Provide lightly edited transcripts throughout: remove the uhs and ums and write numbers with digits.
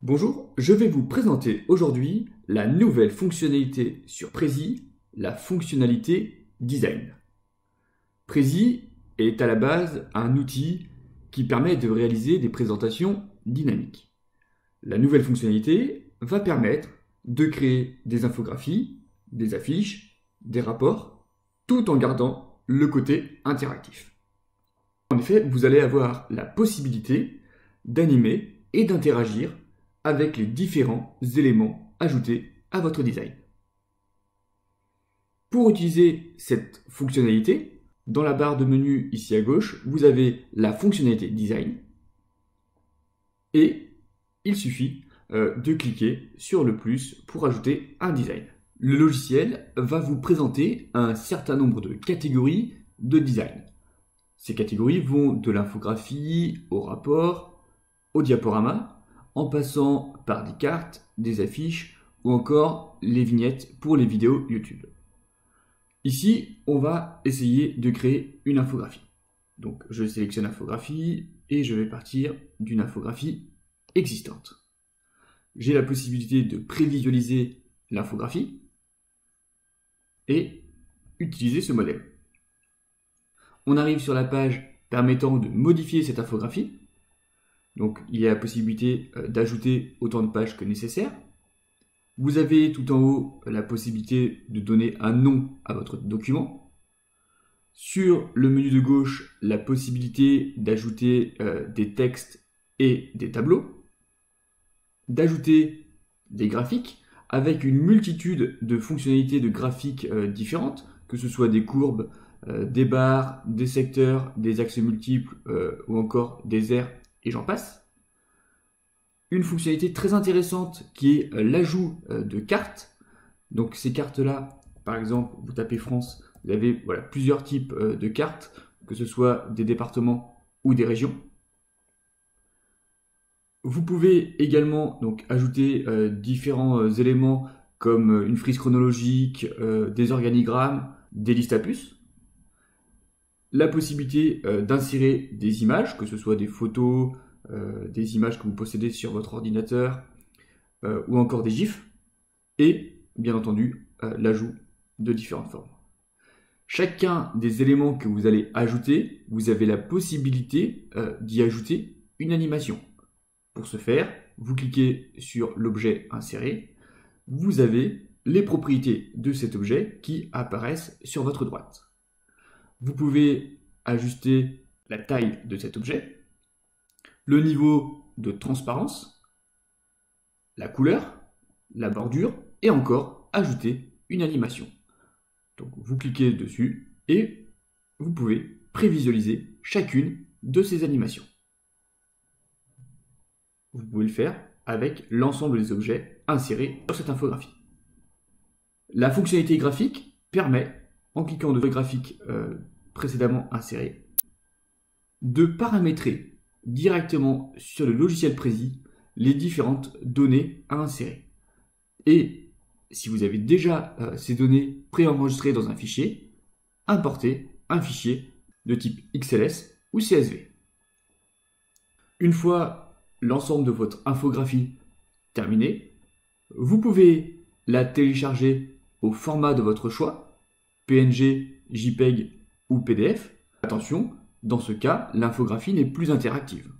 Bonjour, je vais vous présenter aujourd'hui la nouvelle fonctionnalité sur Prezi, la fonctionnalité Design. Prezi est à la base un outil qui permet de réaliser des présentations dynamiques. La nouvelle fonctionnalité va permettre de créer des infographies, des affiches, des rapports, tout en gardant le côté interactif. En effet, vous allez avoir la possibilité d'animer et d'interagir avec les différents éléments ajoutés à votre design. Pour utiliser cette fonctionnalité, dans la barre de menu ici à gauche, vous avez la fonctionnalité Design et il suffit de cliquer sur le plus pour ajouter un design. Le logiciel va vous présenter un certain nombre de catégories de design. Ces catégories vont de l'infographie au rapport, au diaporama, en passant par des cartes, des affiches ou encore les vignettes pour les vidéos YouTube. Ici, on va essayer de créer une infographie. Donc, je sélectionne infographie et je vais partir d'une infographie existante. J'ai la possibilité de prévisualiser l'infographie et utiliser ce modèle. On arrive sur la page permettant de modifier cette infographie. Donc, il y a la possibilité d'ajouter autant de pages que nécessaire. Vous avez tout en haut la possibilité de donner un nom à votre document. Sur le menu de gauche, la possibilité d'ajouter des textes et des tableaux. D'ajouter des graphiques avec une multitude de fonctionnalités de graphiques différentes, que ce soit des courbes, des barres, des secteurs, des axes multiples ou encore des aires et j'en passe. Une fonctionnalité très intéressante qui est l'ajout de cartes. Donc ces cartes-là, par exemple, vous tapez France, vous avez plusieurs types de cartes, que ce soit des départements ou des régions. Vous pouvez également donc ajouter différents éléments comme une frise chronologique, des organigrammes, des listes à puces. La possibilité d'insérer des images, que ce soit des photos, des images que vous possédez sur votre ordinateur ou encore des GIFs et bien entendu l'ajout de différentes formes. Chacun des éléments que vous allez ajouter, vous avez la possibilité d'y ajouter une animation. Pour ce faire, vous cliquez sur l'objet inséré, vous avez les propriétés de cet objet qui apparaissent sur votre droite. Vous pouvez ajuster la taille de cet objet, le niveau de transparence, la couleur, la bordure et encore ajouter une animation. Donc vous cliquez dessus et vous pouvez prévisualiser chacune de ces animations. Vous pouvez le faire avec l'ensemble des objets insérés sur cette infographie. La fonctionnalité graphique permet, en cliquant sur le graphique précédemment inséré, de paramétrer directement sur le logiciel Prezi les différentes données à insérer. Et si vous avez déjà ces données préenregistrées dans un fichier, importer un fichier de type XLS ou CSV. Une fois l'ensemble de votre infographie terminée, vous pouvez la télécharger au format de votre choix, PNG, JPEG ou PDF. Attention, dans ce cas, l'infographie n'est plus interactive.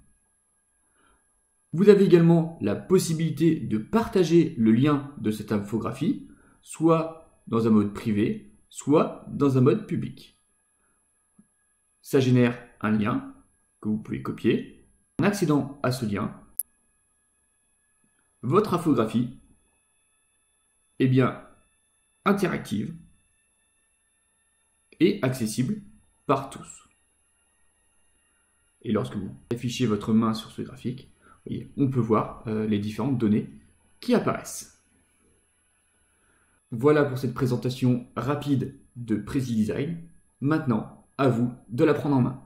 Vous avez également la possibilité de partager le lien de cette infographie, soit dans un mode privé, soit dans un mode public. Ça génère un lien que vous pouvez copier. En accédant à ce lien, votre infographie est bien interactive et accessible par tous. Et lorsque vous affichez votre main sur ce graphique, on peut voir les différentes données qui apparaissent. Voilà pour cette présentation rapide de Prezi Design. Maintenant, à vous de la prendre en main.